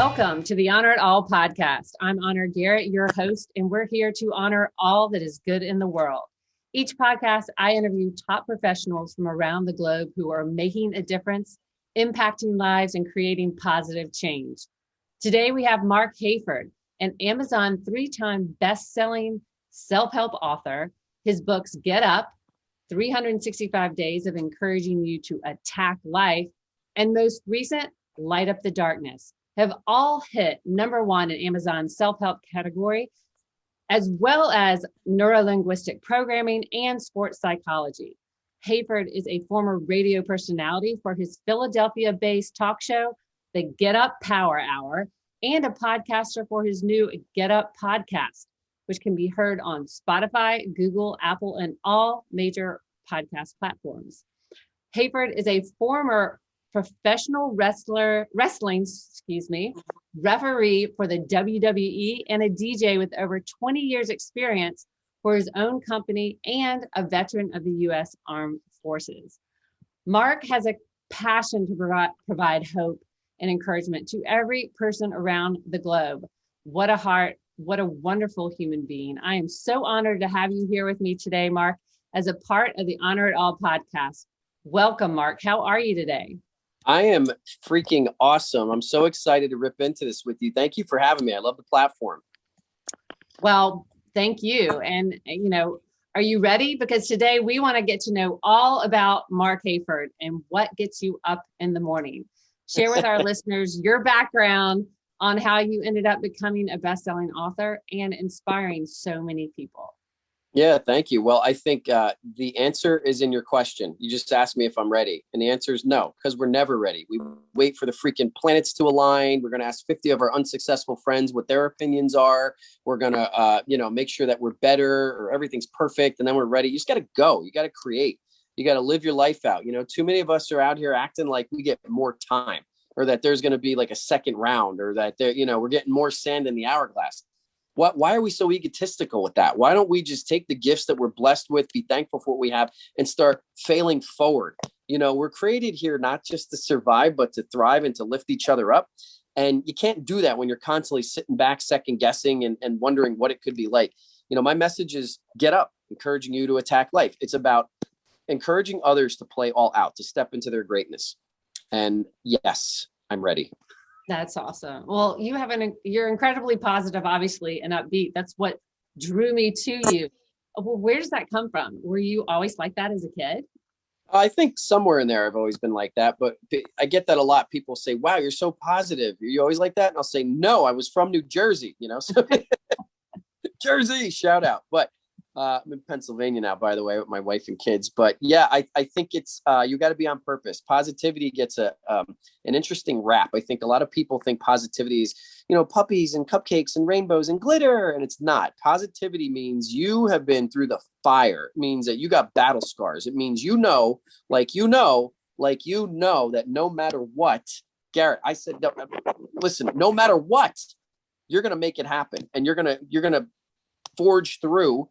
Welcome to the Honor It All podcast. I'm Honor Garrett, your host, and we're here to honor all that is good in the world. Each podcast, I interview top professionals from around the globe who are making a difference, impacting lives, and creating positive change. Today, we have Marc Hayford, an Amazon 3-time best-selling self-help author. His books, Get Up, 365 Days of Encouraging You to Attack Life, and most recent, Light Up the Darkness, have all hit #1 in Amazon's self-help category, as well as neurolinguistic programming and sports psychology. Hayford is a former radio personality for his Philadelphia-based talk show, The Get Up Power Hour, and a podcaster for his new Get Up podcast, which can be heard on Spotify, Google, Apple, and all major podcast platforms. Hayford is a former professional wrestling referee for the WWE and a DJ with over 20 years experience for his own company and a veteran of the U.S. Armed Forces. Marc has a passion to provide hope and encouragement to every person around the globe. What a heart, what a wonderful human being. I am so honored to have you here with me today, Marc, as a part of the Honor It All podcast. Welcome, Marc. How are you today? I am freaking awesome. I'm so excited to rip into this with you. Thank you for having me. I love the platform. Well, thank you. And, are you ready? Because today we want to get to know all about Marc Hayford and what gets you up in the morning. Share with our listeners your background on how you ended up becoming a best-selling author and inspiring so many people. Yeah, thank you. Well, I think the answer is in your question. You just asked me if I'm ready. And the answer is no, because we're never ready. We wait for the freaking planets to align. We're going to ask 50 of our unsuccessful friends what their opinions are. We're going to, make sure that we're better or everything's perfect. And then we're ready. You just got to go. You got to create. You got to live your life out. Too many of us are out here acting like we get more time, or that there's going to be like a second round, or that we're getting more sand in the hourglass. Why are we so egotistical with that? Why don't we just take the gifts that we're blessed with, be thankful for what we have, and start failing forward? We're created here not just to survive, but to thrive and to lift each other up. And you can't do that when you're constantly sitting back, second guessing and wondering what it could be like. My message is get up, encouraging you to attack life. It's about encouraging others to play all out, to step into their greatness. And yes, I'm ready. That's awesome. Well, you're incredibly positive, obviously, and upbeat. That's what drew me to you. Well, where does that come from? Were you always like that as a kid? I think somewhere in there, I've always been like that, but I get that a lot. People say, wow, you're so positive. Are you always like that? And I'll say, no, I was from New Jersey, so Jersey, shout out. But I'm in Pennsylvania now, by the way, with my wife and kids. But yeah, I think it's you got to be on purpose. Positivity gets an interesting rap. I think a lot of people think positivity is, puppies and cupcakes and rainbows and glitter, and it's not. Positivity means you have been through the fire. It means that you got battle scars. It means that no matter what, Garrett, I said, no, listen, no matter what, you're gonna make it happen, and you're gonna forge through.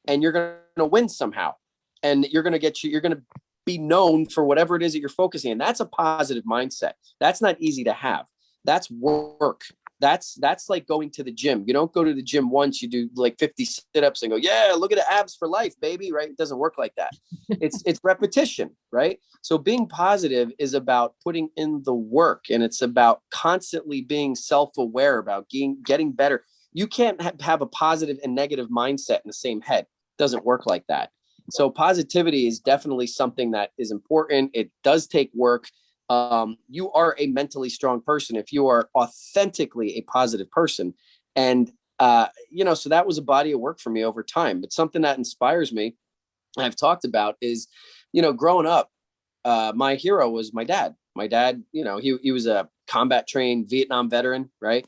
And you're going to win somehow, and you're going to be known for whatever it is that you're focusing on. That's a positive mindset. That's not easy to have. That's work. That's like going to the gym. You don't go to the gym once, you do like 50 sit-ups and go, yeah, look at the abs for life, baby. Right. It doesn't work like that. It's repetition. Right. So being positive is about putting in the work, and it's about constantly being self-aware about getting better. You can't have a positive and negative mindset in the same head. It doesn't work like that. So positivity is definitely something that is important. It does take work. You are a mentally strong person if you are authentically a positive person. And, so that was a body of work for me over time. But something that inspires me, I've talked about, is, growing up, my hero was my dad. My dad, he was a combat trained Vietnam veteran, right?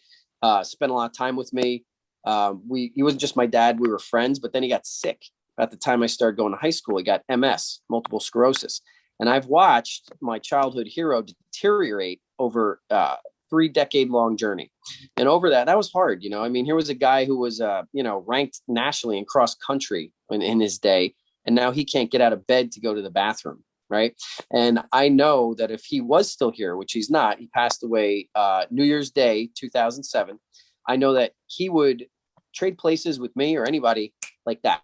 Spent a lot of time with me. He wasn't just my dad. We were friends, but then he got sick. At the time I started going to high school, he got MS, multiple sclerosis. And I've watched my childhood hero deteriorate over 3-decade-long journey. And over that was hard. Here was a guy who was, ranked nationally in cross country in his day. And now he can't get out of bed to go to the bathroom. right? And I know that if he was still here, which he's not, he passed away New Year's Day 2007. I know that he would trade places with me or anybody like that,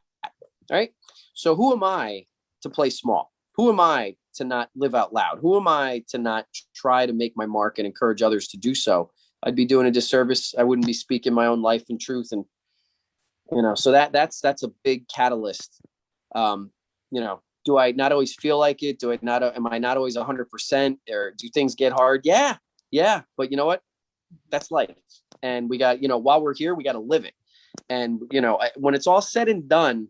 right? So who am I to play small? Who am I to not live out loud? Who am I to not try to make my mark and encourage others to do so? I'd be doing a disservice. I wouldn't be speaking my own life and truth. And, so that's a big catalyst. Do I not always feel like it? Am I not always 100%, or do things get hard? Yeah. But you know what? That's life. And we got, while we're here, we got to live it. And, when it's all said and done,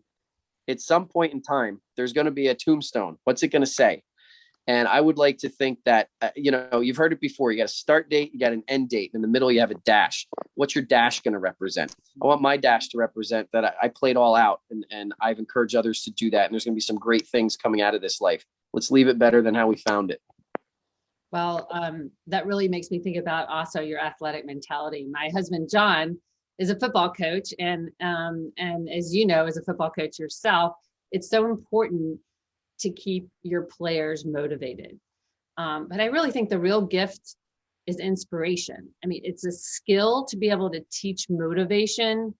at some point in time, there's going to be a tombstone. What's it going to say? And I would like to think that, you've heard it before. You got a start date, you got an end date. In the middle, you have a dash. What's your dash going to represent? I want my dash to represent that I played all out, and I've encouraged others to do that. And there's going to be some great things coming out of this life. Let's leave it better than how we found it. Well, that really makes me think about also your athletic mentality. My husband, John, is a football coach. And as you know, as a football coach yourself, it's so important to keep your players motivated. But I really think the real gift is inspiration. I mean, it's a skill to be able to teach motivation,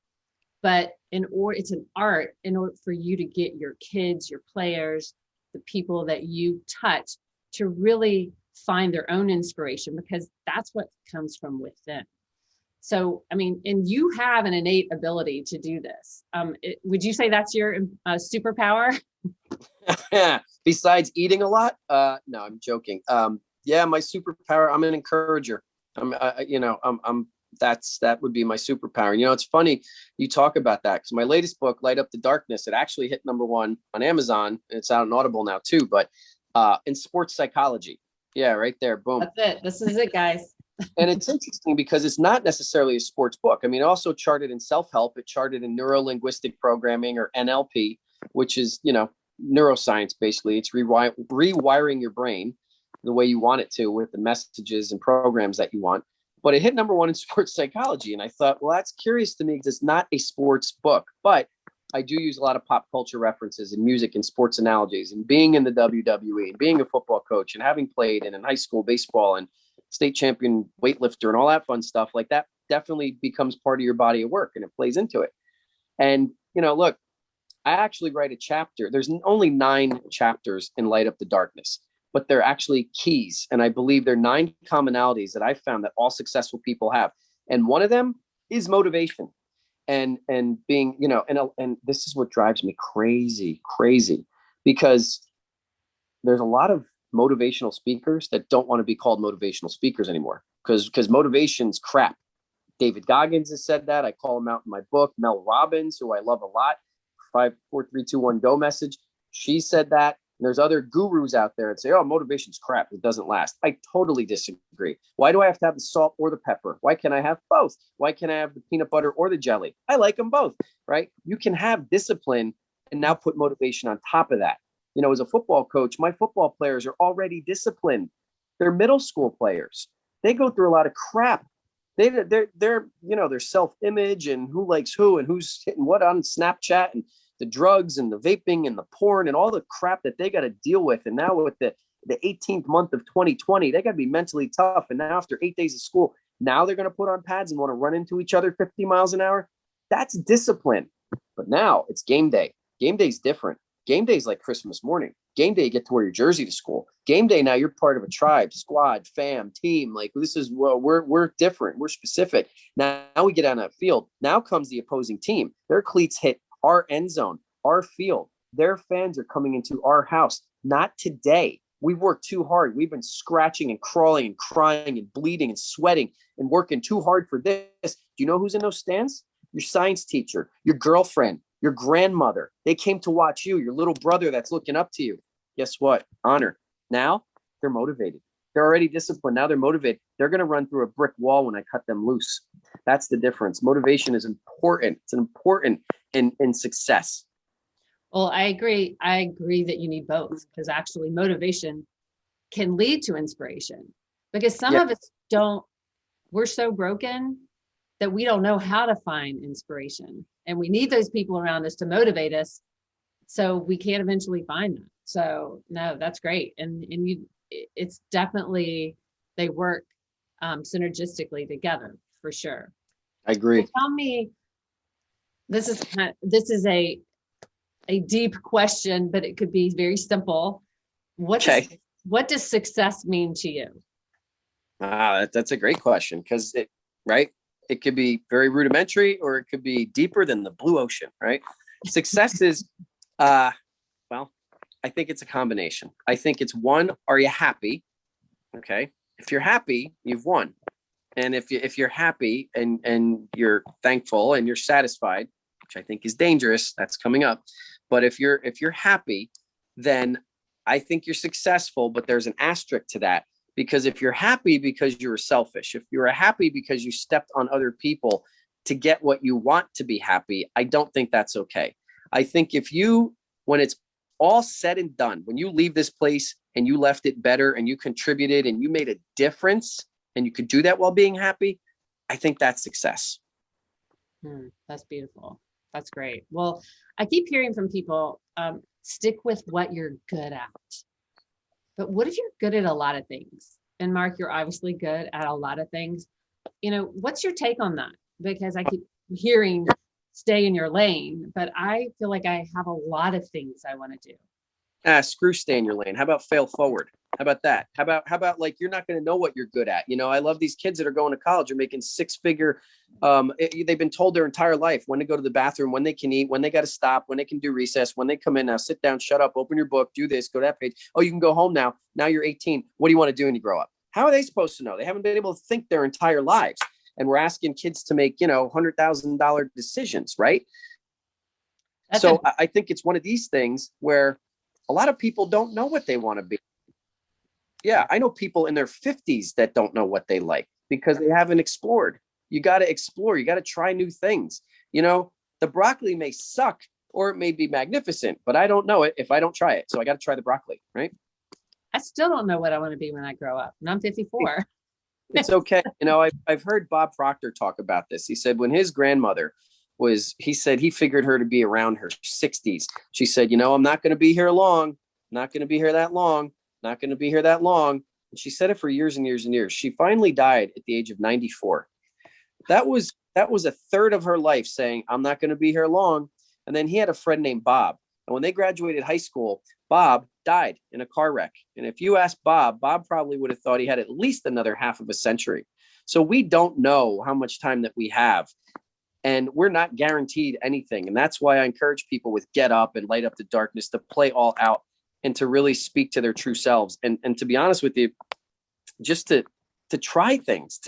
but it's an art in order for you to get your kids, your players, the people that you touch to really find their own inspiration, because that's what comes from within. So, I mean, and you have an innate ability to do this. Would you say that's your superpower? Besides eating a lot? No, I'm joking. Yeah, my superpower, I'm an encourager. That would be my superpower. And, it's funny you talk about that, because my latest book, Light Up the Darkness, it actually hit #1 on Amazon. It's out on Audible now too, but in sports psychology. Yeah, right there. Boom. That's it. This is it, guys. And it's interesting because it's not necessarily a sports book. I mean, it also charted in self-help. It charted in neuro-linguistic programming, or NLP, which is, neuroscience. Basically, it's rewiring your brain the way you want it to, with the messages and programs that you want. But it hit #1 in sports psychology. And I thought, well, that's curious to me, because it's not a sports book, but I do use a lot of pop culture references and music and sports analogies, and being in the WWE and being a football coach and having played in high school baseball and state champion weightlifter and all that fun stuff like that definitely becomes part of your body of work, and it plays into it. And, look, I actually write a chapter. There's only 9 chapters in Light Up the Darkness, but they're actually keys. And I believe there are 9 commonalities that I found that all successful people have. And one of them is motivation. And being, and this is what drives me crazy, because there's a lot of motivational speakers that don't want to be called motivational speakers anymore, because motivation's crap. David Goggins has said that. I call him out in my book. Mel Robbins, who I love a lot, 5, 4, 3, 2, 1, go message. She said that. And there's other gurus out there that say, oh, motivation's crap, it doesn't last. I totally disagree. Why do I have to have the salt or the pepper? Why can't I have both? Why can't I have the peanut butter or the jelly? I like them both, right? You can have discipline and now put motivation on top of that. As a football coach, my football players are already disciplined. They're middle school players. They go through a lot of crap. They're their self-image and who likes who and who's hitting what on Snapchat, and the drugs and the vaping and the porn and all the crap that they got to deal with. And now with the 18th month of 2020, they got to be mentally tough. And now after 8 days of school, now they're going to put on pads and want to run into each other 50 miles an hour. That's discipline. But now it's game day. Game day's different. Game day is like Christmas morning. Game day, you get to wear your jersey to school. Game day, now you're part of a tribe, squad, fam, team. Like, this is, well, we're different. We're specific. Now we get on that field. Now comes the opposing team. Their cleats hit our end zone, our field. Their fans are coming into our house. Not today. We've worked too hard. We've been scratching and crawling and crying and bleeding and sweating and working too hard for this. Do you know who's in those stands? Your science teacher, your girlfriend, your grandmother. They came to watch you, your little brother that's looking up to you. Guess what? Honor. Now they're motivated. They're already disciplined. Now they're motivated. They're going to run through a brick wall when I cut them loose. That's the difference. Motivation is important. It's important in success. Well, I agree. I agree that you need both, because actually motivation can lead to inspiration, because some of us don't, we're so broken that we don't know how to find inspiration, and we need those people around us to motivate us so we can eventually find them. So no, that's great. And it's definitely, they work synergistically together for sure. I agree. So tell me, this is a deep question, but it could be very simple. Okay. What does success mean to you? That's a great question, because right, it could be very rudimentary, or it could be deeper than the blue ocean, right? Success is, well, I think it's a combination. I think it's one, are you happy? Okay. If you're happy, you've won. And if you're happy and you're thankful and you're satisfied, which I think is dangerous, that's coming up. But if you're happy, then I think you're successful. But there's an asterisk to that, because if you're happy because you were selfish, if you're happy because you stepped on other people to get what you want to be happy, I don't think that's okay. I think when it's all said and done, when you leave this place and you left it better and you contributed and you made a difference, and you could do that while being happy, I think that's success. That's beautiful. That's great. Well, I keep hearing from people, stick with what you're good at. But what if you're good at a lot of things? And Marc, you're obviously good at a lot of things. What's your take on that? Because I keep hearing stay in your lane, but I feel like I have a lot of things I want to do. Screw stay in your lane. How about fail forward? How about that? How about like, you're not going to know what you're good at? I love these kids that are going to college, are making six-figure. They've been told their entire life when to go to the bathroom, when they can eat, when they got to stop, when they can do recess, when they come in. Now sit down, shut up, open your book, do this, go to that page. Oh, you can go home now. Now you're 18. What do you want to do when you grow up? How are they supposed to know? They haven't been able to think their entire lives. And we're asking kids to make, $100,000 decisions, right? So I think it's one of these things where a lot of people don't know what they want to be. Yeah, I know people in their 50s that don't know what they like because they haven't explored. You got to explore. You got to try new things. The broccoli may suck or it may be magnificent, but I don't know it if I don't try it. So I got to try the broccoli, right? I still don't know what I want to be when I grow up, and I'm 54. It's okay. I've heard Bob Proctor talk about this. He said when his grandmother he said he figured her to be around her 60s. She said, I'm not going to be here long. Not going to be here that long. Not going to be here that long. And she said it for years and years and years. She finally died at the age of 94. That was a third of her life saying, I'm not going to be here long. And then he had a friend named Bob. And when they graduated high school, Bob died in a car wreck. And if you ask Bob probably would have thought he had at least another half of a century. So we don't know how much time that we have. And we're not guaranteed anything. And that's why I encourage people with Get Up and Light Up the Darkness to play all out and to really speak to their true selves. And to be honest with you, just to try things,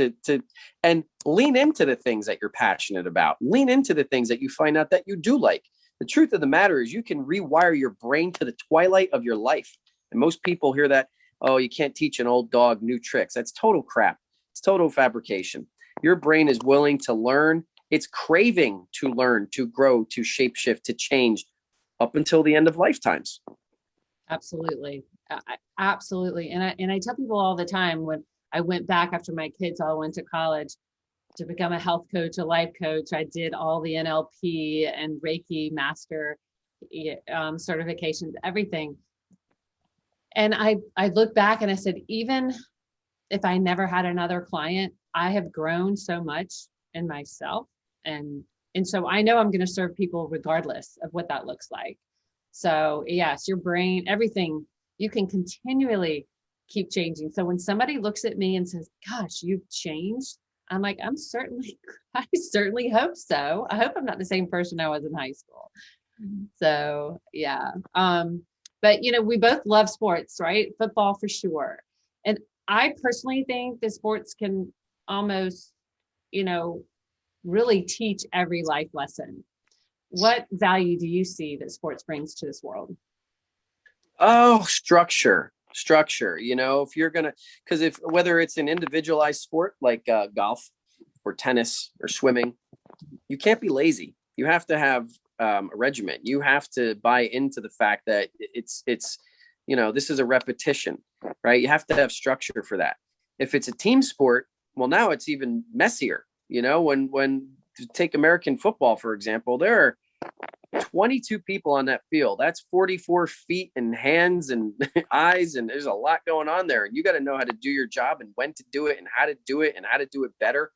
and lean into the things that you're passionate about. Lean into the things that you find out that you do like. The truth of the matter is you can rewire your brain to the twilight of your life. And most people hear that, oh, you can't teach an old dog new tricks. That's total crap. It's total fabrication. Your brain is willing to learn. It's craving to learn, to grow, to shapeshift, to change up until the end of lifetimes. Absolutely. Absolutely. And I tell people all the time, when I went back after my kids all went to college to become a health coach, a life coach, I did all the NLP and Reiki master certifications, everything. And I look back and I said, even if I never had another client, I have grown so much in myself. And so I know I'm going to serve people regardless of what that looks like. So yes, your brain, everything, you can continually keep changing. So when somebody looks at me and says, gosh, you've changed, I'm like, I certainly hope so. I hope I'm not the same person I was in high school. So yeah. But we both love sports, right? Football for sure. And I personally think that sports can almost, really teach every life lesson. What value do you see that sports brings to this world? Oh, structure. If you're going to, because whether it's an individualized sport like golf or tennis or swimming, you can't be lazy. You have to have a regiment. You have to buy into the fact that it's this is a repetition, right? You have to have structure for that. If it's a team sport, well, now it's even messier. When take American football, for example, there are 22 people on that field. That's 44 feet and hands and eyes. And there's a lot going on there. And you got to know how to do your job and when to do it and how to do it and how to do it better,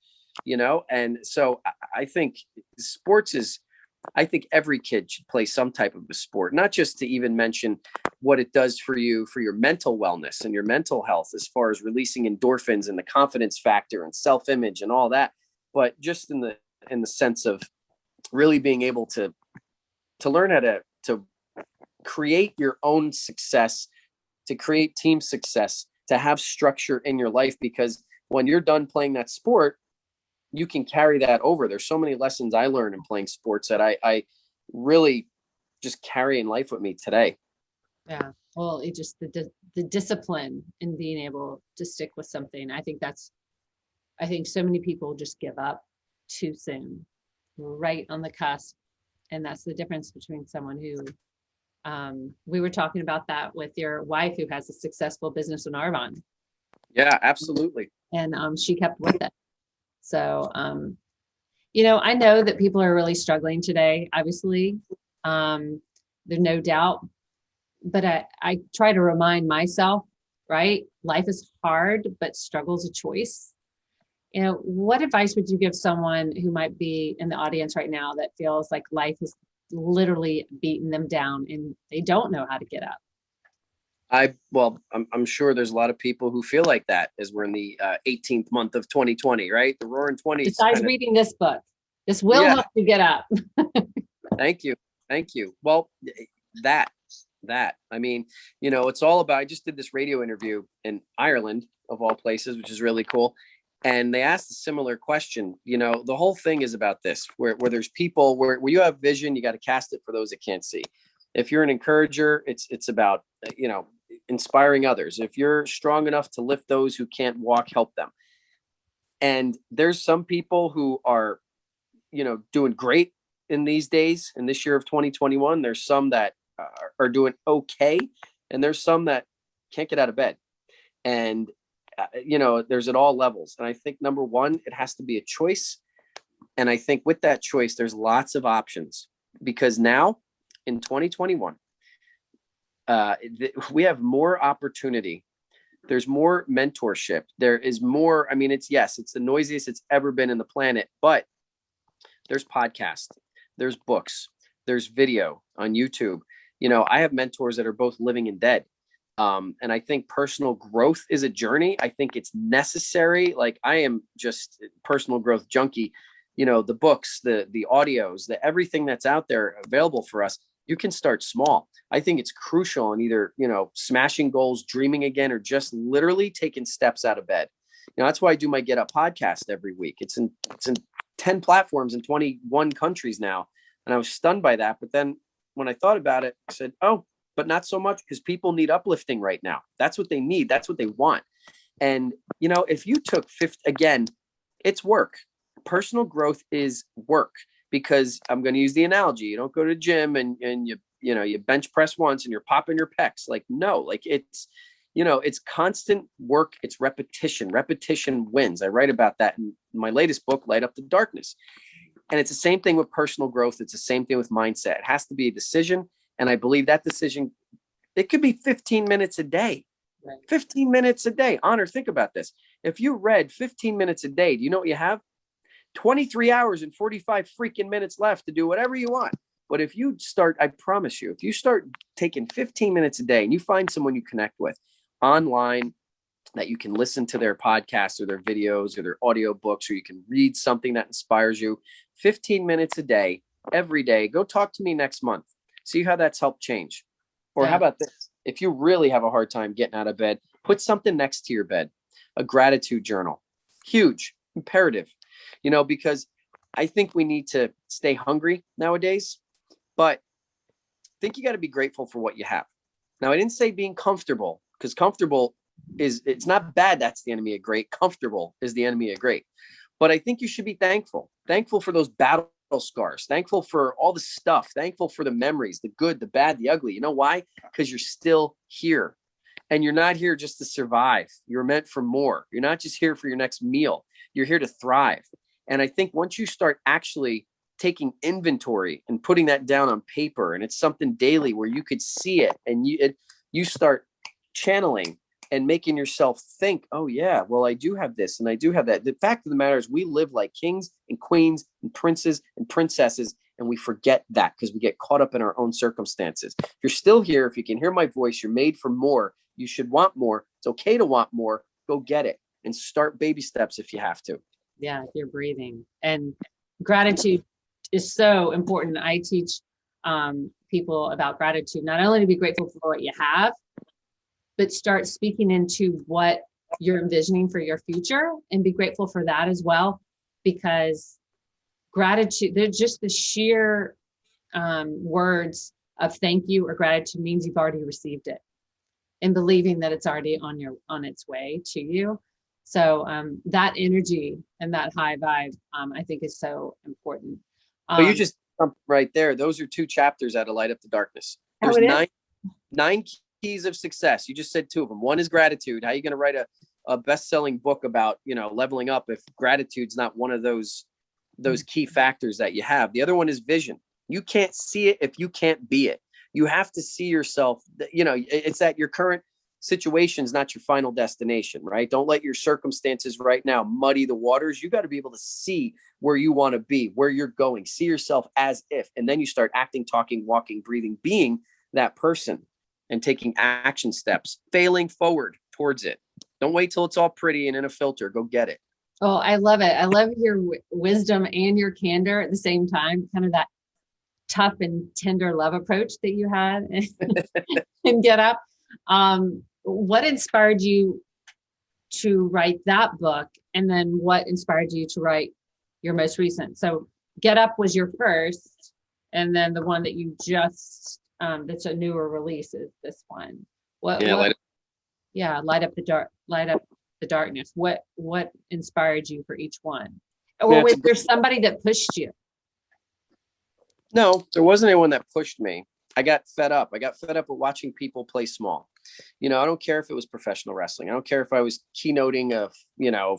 you know? And so I think sports is, I think every kid should play some type of a sport, not just to even mention what it does for you, for your mental wellness and your mental health, as far as releasing endorphins and the confidence factor and self-image and all that, but just in the sense of really being able to learn how to create your own success, to create team success, to have structure in your life, because when you're done playing that sport, you can carry that over. There's so many lessons I learned in playing sports that I really just carry in life with me today. Yeah. Well, it just, the discipline in being able to stick with something. I think so many people just give up too soon, right on the cusp. And that's the difference between someone who, we were talking about that with your wife who has a successful business in Arvon. Yeah, absolutely. And she kept with it. So, I know that people are really struggling today, obviously. There's no doubt, but I try to remind myself, right? Life is hard, but struggle's a choice. What advice would you give someone who might be in the audience right now that feels like life has literally beaten them down and they don't know how to get up? I'm sure there's a lot of people who feel like that as we're in the 18th month of 2020, right? The roaring 20s. Besides reading this book, this will help you get up. Thank you. Well, I mean, it's all about, I just did this radio interview in Ireland of all places, which is really cool. And they asked a similar question. The whole thing is about this, where there's people where you have vision, you got to cast it for those that can't see. If you're an encourager, it's about, inspiring others. If you're strong enough to lift those who can't walk, help them. And there's some people who are, doing great in these days, in this year of 2021. There's some that are doing okay. And there's some that can't get out of bed. And, there's at all levels. And I think number one, it has to be a choice. And I think with that choice, there's lots of options, because now in 2021, we have more opportunity. There's more mentorship. There is more. I mean, it's the noisiest it's ever been in the planet, but there's podcasts, there's books, there's video on YouTube. I have mentors that are both living and dead. And I think personal growth is a journey. I think it's necessary. Like, I am just personal growth junkie. The books, the audios, everything that's out there available for us. You can start small. I think it's crucial in either, smashing goals, dreaming again, or just literally taking steps out of bed. That's why I do my Get Up podcast every week. It's in 10 platforms in 21 countries now. And I was stunned by that. But then when I thought about it, I said, oh, but not so much, because people need uplifting right now. That's what they need. That's what they want. And, if you took again, it's work. Personal growth is work. Because I'm going to use the analogy, you don't go to the gym and you bench press once and you're popping your pecs. Like, no, like it's constant work. It's repetition. Repetition wins. I write about that in my latest book, Light Up the Darkness. And it's the same thing with personal growth. It's the same thing with mindset. It has to be a decision. And I believe that decision, it could be 15 minutes a day. Right. 15 minutes a day. Honor, think about this. If you read 15 minutes a day, do you know what you have? 23 hours and 45 freaking minutes left to do whatever you want. But if you start, I promise you, if you start taking 15 minutes a day and you find someone you connect with online that you can listen to their podcasts or their videos or their audio books, or you can read something that inspires you, 15 minutes a day, every day, go talk to me next month. See how that's helped change. Or how about this? If you really have a hard time getting out of bed, put something next to your bed, a gratitude journal. Huge, imperative. Because I think we need to stay hungry nowadays, but I think you got to be grateful for what you have. Now, I didn't say being comfortable, because comfortable it's not bad. That's the enemy of great. Comfortable is the enemy of great. But I think you should be thankful for those battle scars, thankful for all the stuff, thankful for the memories, the good, the bad, the ugly. You know why? Because you're still here. And you're not here just to survive. You're meant for more. You're not just here for your next meal. You're here to thrive. And I think once you start actually taking inventory and putting that down on paper, and it's something daily where you could see it, and you start channeling and making yourself think, oh yeah, well, I do have this and I do have that. The fact of the matter is we live like kings and queens and princes and princesses, and we forget that because we get caught up in our own circumstances. If you're still here, if you can hear my voice, you're made for more. You should want more. It's okay to want more. Go get it and start baby steps if you have to. Yeah, you're breathing. And gratitude is so important. I teach people about gratitude, not only to be grateful for what you have, but start speaking into what you're envisioning for your future and be grateful for that as well. Because gratitude, they're just the sheer words of thank you or gratitude means you've already received it, and believing that it's already on its way to you. So that energy and that high vibe, I think is so important. So you just right there. Those are 2 chapters out of Light Up the Darkness. There's nine keys of success. You just said 2 of them. One is gratitude. How are you going to write a best-selling book about, leveling up if gratitude's not one of those key factors that you have? The other one is vision. You can't see it if you can't be it. You have to see yourself. It's that your current situation is not your final destination, right? Don't let your circumstances right now muddy the waters. You got to be able to see where you want to be, where you're going. See yourself as if, and then you start acting, talking, walking, breathing, being that person, and taking action steps, failing forward towards it. Don't wait till it's all pretty and in a filter. Go get it. Oh, I love it. I love your wisdom and your candor at the same time, kind of that tough and tender love approach that you had and Get Up. What inspired you to write that book? And then what inspired you to write your most recent? So Get Up was your first, and then the one that you just, that's a newer release is this one. Light Up the Darkness. What inspired you for each one? Or was there somebody that pushed you? No, there wasn't anyone that pushed me. I got fed up. I got fed up with watching people play small. I don't care if it was professional wrestling. I don't care if I was keynoting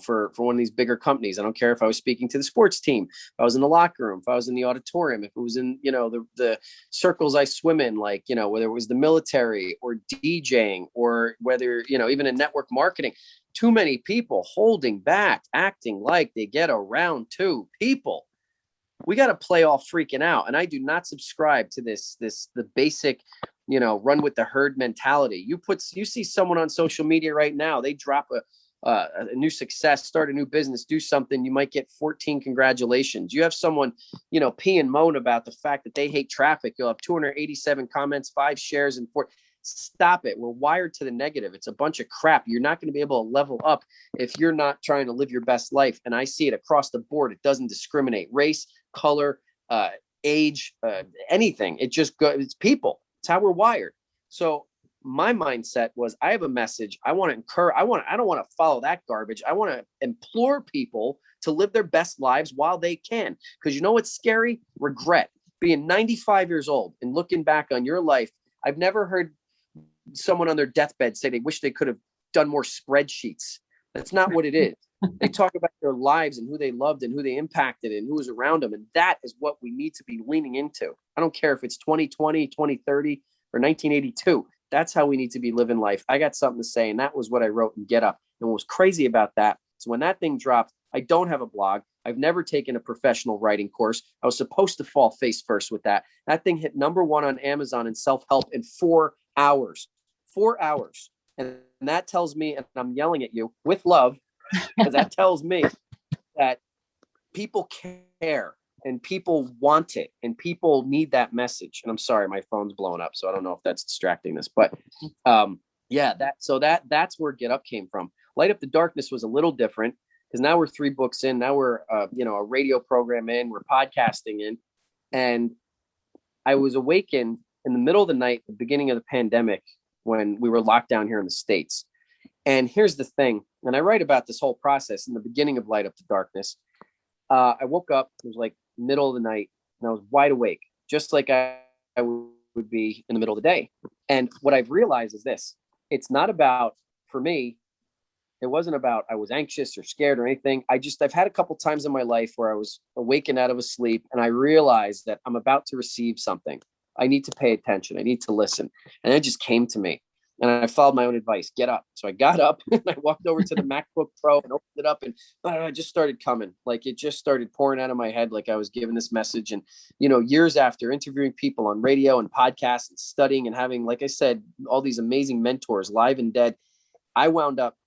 for one of these bigger companies. I don't care if I was speaking to the sports team, if I was in the locker room, if I was in the auditorium, if it was in, the circles I swim in, like, whether it was the military or DJing or whether, even in network marketing. Too many people holding back, acting like they get around to people. We got to play all freaking out. And I do not subscribe to the basic, run with the herd mentality. You see someone on social media right now, they drop a new success, start a new business, do something, you might get 14 congratulations. You have someone, pee and moan about the fact that they hate traffic. You'll have 287 comments, 5 shares, and 4. Stop it. We're wired to the negative. It's a bunch of crap. You're not going to be able to level up if you're not trying to live your best life. And I see it across the board. It doesn't discriminate race, color, age, anything. It's people. It's how we're wired. So my mindset was, I have a message. I want to encourage. I don't want to follow that garbage. I want to implore people to live their best lives while they can. Because you know what's scary? Regret. Being 95 years old and looking back on your life. I've never heard someone on their deathbed say they wish they could have done more spreadsheets. That's not what it is. They talk about their lives and who they loved and who they impacted and who was around them. And that is what we need to be leaning into. I don't care if it's 2020, 2030, or 1982. That's how we need to be living life. I got something to say, and that was what I wrote in Get Up. And what was crazy about that is when that thing dropped, I don't have a blog. I've never taken a professional writing course. I was supposed to fall face first with that. That thing hit #1 on Amazon in self-help in 4 hours. 4 hours. And that tells me, and I'm yelling at you with love, because that tells me that people care and people want it and people need that message. And I'm sorry, my phone's blowing up, so I don't know if that's distracting this, but that's where Get Up came from. Light Up the Darkness was a little different because now we're 3 books in. Now we're a radio program in, we're podcasting in, and I was awakened in the middle of the night, the beginning of the pandemic, when we were locked down here in the States. And here's the thing, and I write about this whole process in the beginning of Light Up the Darkness. I woke up, it was like middle of the night, and I was wide awake, just like I would be in the middle of the day. And what I've realized is this: it's not about, for me, It wasn't about I was anxious or scared or anything. I've had a couple times in my life where I was awakened out of a sleep and I realized that I'm about to receive something. I need to pay attention. I need to listen. And it just came to me. And I followed my own advice, get up. So I got up and I walked over to the MacBook Pro and opened it up, and I just started coming. Like it just started pouring out of my head. Like I was given this message. And, years after interviewing people on radio and podcasts and studying and having, like I said, all these amazing mentors, live and dead, I wound up,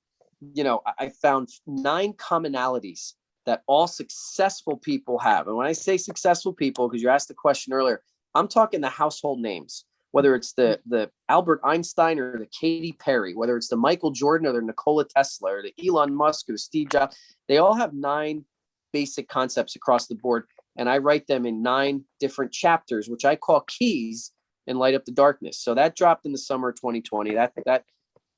I found 9 commonalities that all successful people have. And when I say successful people, because you asked the question earlier, I'm talking the household names. Whether it's the Albert Einstein or the Katy Perry, whether it's the Michael Jordan or the Nikola Tesla or the Elon Musk or the Steve Jobs, they all have 9 basic concepts across the board. And I write them in 9 different chapters, which I call keys and light up the darkness. So that dropped in the summer of 2020. That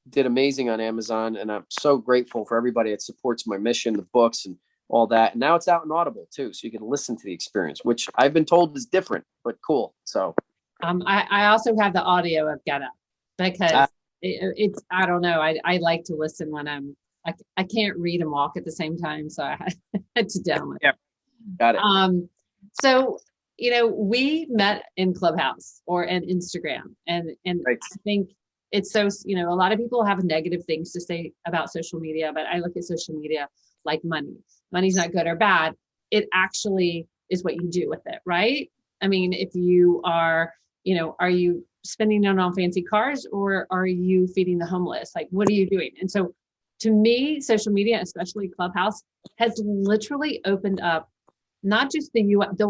did amazing on Amazon. And I'm so grateful for everybody that supports my mission, the books and all that. And now it's out in Audible too. So you can listen to the experience, which I've been told is different, but cool. So I also have the audio of Get Up because it's, I don't know. I like to listen when I can't read and walk at the same time. So I had to download. Yeah, got it. So, we met in Clubhouse or in Instagram and Right. I think it's so, a lot of people have negative things to say about social media, but I look at social media like money. Money's not good or bad. It actually is what you do with it. Right. I mean, if you are, are you spending it on fancy cars or are you feeding the homeless? Like, what are you doing? And so to me, social media, especially Clubhouse, has literally opened up not just the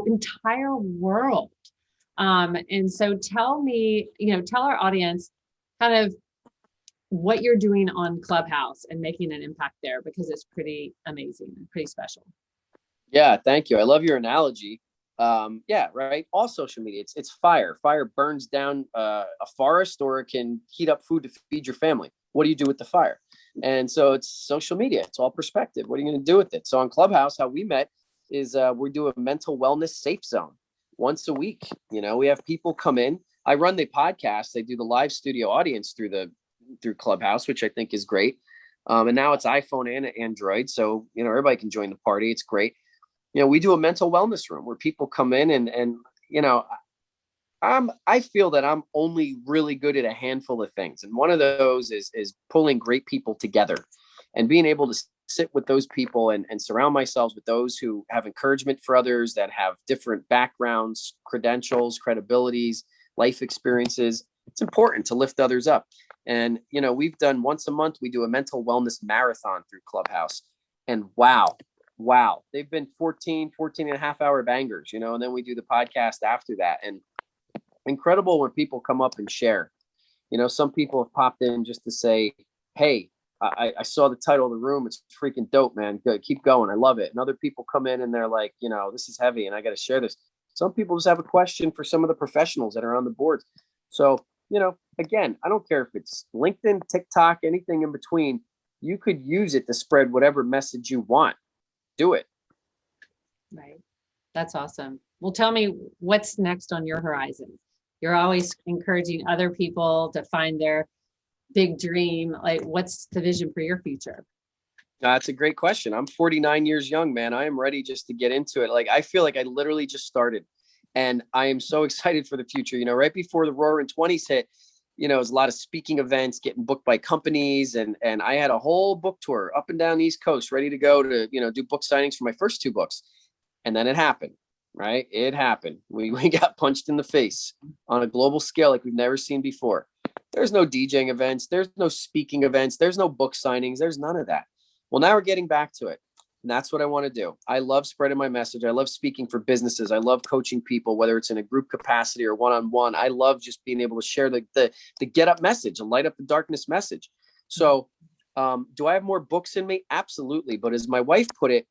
entire world. And so tell me, tell our audience kind of what you're doing on Clubhouse and making an impact there, because it's pretty amazing and pretty special. Yeah, thank you. I love your analogy. Yeah, right. All social media, it's fire. Fire burns down a forest, or it can heat up food to feed your family. What do you do with the fire? And so it's social media. It's all perspective. What are you going to do with it? So on Clubhouse, how we met is we do a mental wellness safe zone once a week. We have people come in. I run the podcast. They do the live studio audience through Clubhouse, which I think is great. And now it's iPhone and Android, so everybody can join the party. It's great. We do a mental wellness room where people come in and I feel that I'm only really good at a handful of things. And one of those is pulling great people together and being able to sit with those people and surround myself with those who have encouragement for others, that have different backgrounds, credentials, credibilities, life experiences. It's important to lift others up. And, we've done once a month, we do a mental wellness marathon through Clubhouse. And wow, they've been 14 and a half hour bangers, and then we do the podcast after that. And incredible when people come up and share. Some people have popped in just to say, hey, I saw the title of the room. It's freaking dope, man. Good. Keep going. I love it. And other people come in and they're like, this is heavy and I got to share this. Some people just have a question for some of the professionals that are on the boards. So, again, I don't care if it's LinkedIn, TikTok, anything in between. You could use it to spread whatever message you want. Do it. Right. That's awesome. Well, tell me what's next on your horizon. You're always encouraging other people to find their big dream. Like, what's the vision for your future? That's a great question. I'm 49 years young, man. I am ready just to get into it. Like, I feel like I literally just started and I am so excited for the future. Right before the Roaring 20s hit, there's a lot of speaking events, getting booked by companies. And I had a whole book tour up and down the East Coast, ready to go to, do book signings for my first 2 books. And then it happened, right? It happened. We got punched in the face on a global scale like we've never seen before. There's no DJing events. There's no speaking events. There's no book signings. There's none of that. Well, now we're getting back to it. And that's what I want to do. I love spreading my message. I love speaking for businesses. I love coaching people, whether it's in a group capacity or one-on-one. I love just being able to share the get up message and light up the darkness message. So do I have more books in me? Absolutely. But as my wife put it,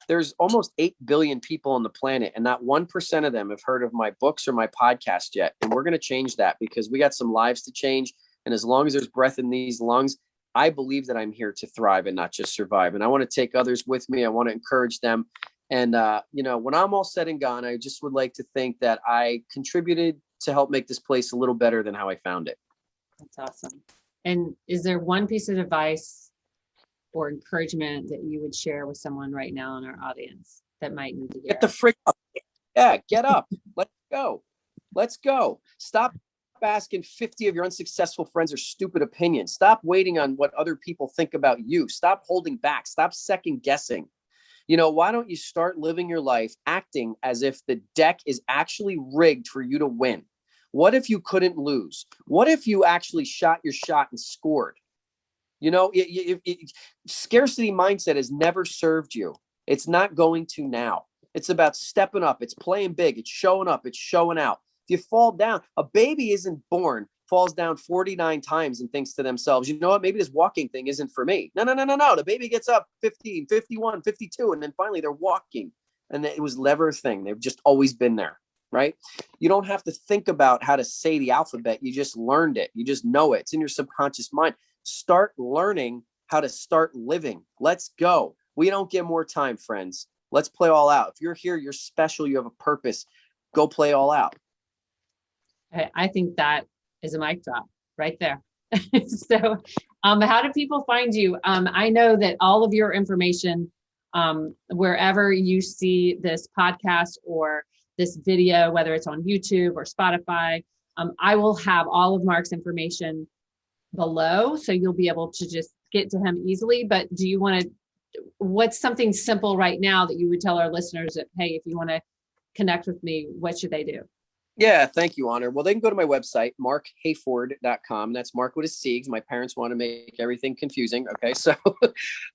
there's almost 8 billion people on the planet, and not 1% of them have heard of my books or my podcast yet. And we're going to change that because we got some lives to change. And as long as there's breath in these lungs, I believe that I'm here to thrive and not just survive. And I want to take others with me. I want to encourage them. And, when I'm all said and gone, I just would like to think that I contributed to help make this place a little better than how I found it. That's awesome. And is there one piece of advice or encouragement that you would share with someone right now in our audience that might need to hear? Get the frick up. Yeah, get up. Let's go. Let's go. Stop asking 50 of your unsuccessful friends or stupid opinions. Stop waiting on what other people think about you. Stop holding back. Stop second guessing. Why don't you start living your life acting as if the deck is actually rigged for you to win? What if you couldn't lose? What if you actually shot your shot and scored? Scarcity mindset has never served you. It's not going to now. It's about stepping up. It's playing big. It's showing up. It's showing out. If you fall down, a baby isn't born, falls down 49 times and thinks to themselves, you know what, maybe this walking thing isn't for me. No. The baby gets up 15, 51, 52, and then finally they're walking. And it was never a thing. They've just always been there, right? You don't have to think about how to say the alphabet. You just learned it. You just know it. It's in your subconscious mind. Start learning how to start living. Let's go. We don't get more time, friends. Let's play all out. If you're here, you're special. You have a purpose. Go play all out. I think that is a mic drop right there. So how do people find you? I know that all of your information, wherever you see this podcast or this video, whether it's on YouTube or Spotify, I will have all of Marc's information below. So you'll be able to just get to him easily. But do you want to, what's something simple right now that you would tell our listeners that, hey, if you want to connect with me, what should they do? Yeah, thank you, Honor. Well, they can go to my website, marchayford.com. That's Marc with a C, because my parents want to make everything confusing. Okay, so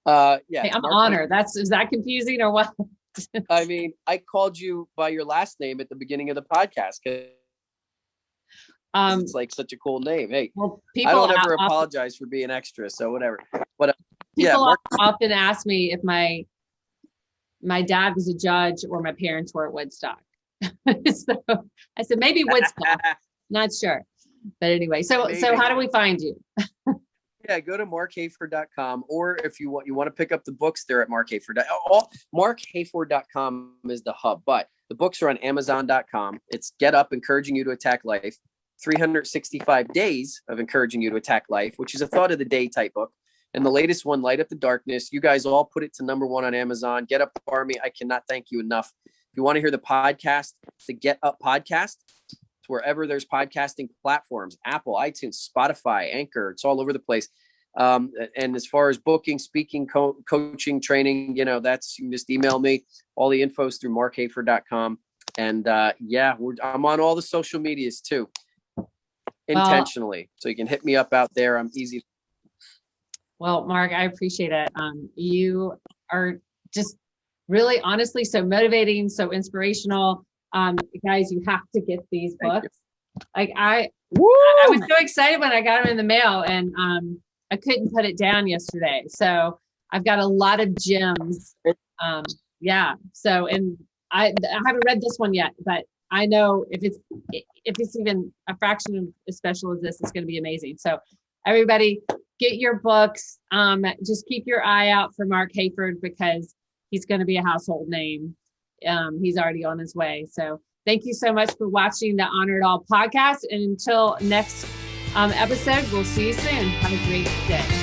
yeah. Hey, I'm Honor. Is that confusing or what? I mean, I called you by your last name at the beginning of the podcast because it's like such a cool name. Hey, well, I don't ever apologize for being extra, so whatever. But people often ask me if my dad was a judge or my parents were at Woodstock. So I said, maybe Woodstock, not sure. But anyway, so how do we find you? Yeah, go to marchayford.com, or if you want to pick up the books, they're at marchayford.com. Marchayford.com is the hub, but the books are on amazon.com. It's Get Up, Encouraging You to Attack Life, 365 Days of Encouraging You to Attack Life, which is a thought of the day type book. And the latest one, Light Up the Darkness. You guys all put it to #1 on Amazon. Get Up Army. I cannot thank you enough. If you want to hear the podcast, the Get Up podcast, it's wherever there's podcasting platforms, Apple, iTunes, Spotify, Anchor, it's all over the place. And as far as booking, speaking, coaching, training, that's, you can just email me. All the info's through marchayford.com. And I'm on all the social medias too, intentionally. So you can hit me up out there. I'm easy. Well, Marc, I appreciate it. You are just really, honestly, so motivating, so inspirational. Guys, you have to get these books. Like I was so excited when I got them in the mail, and I couldn't put it down yesterday. So I've got a lot of gems. So, and I haven't read this one yet, but I know if it's even a fraction of as special as this, it's going to be amazing. So everybody, get your books. Just keep your eye out for Marc Hayford, because he's going to be a household name. He's already on his way. So thank you so much for watching the Honor It All podcast. And until next episode, we'll see you soon. Have a great day.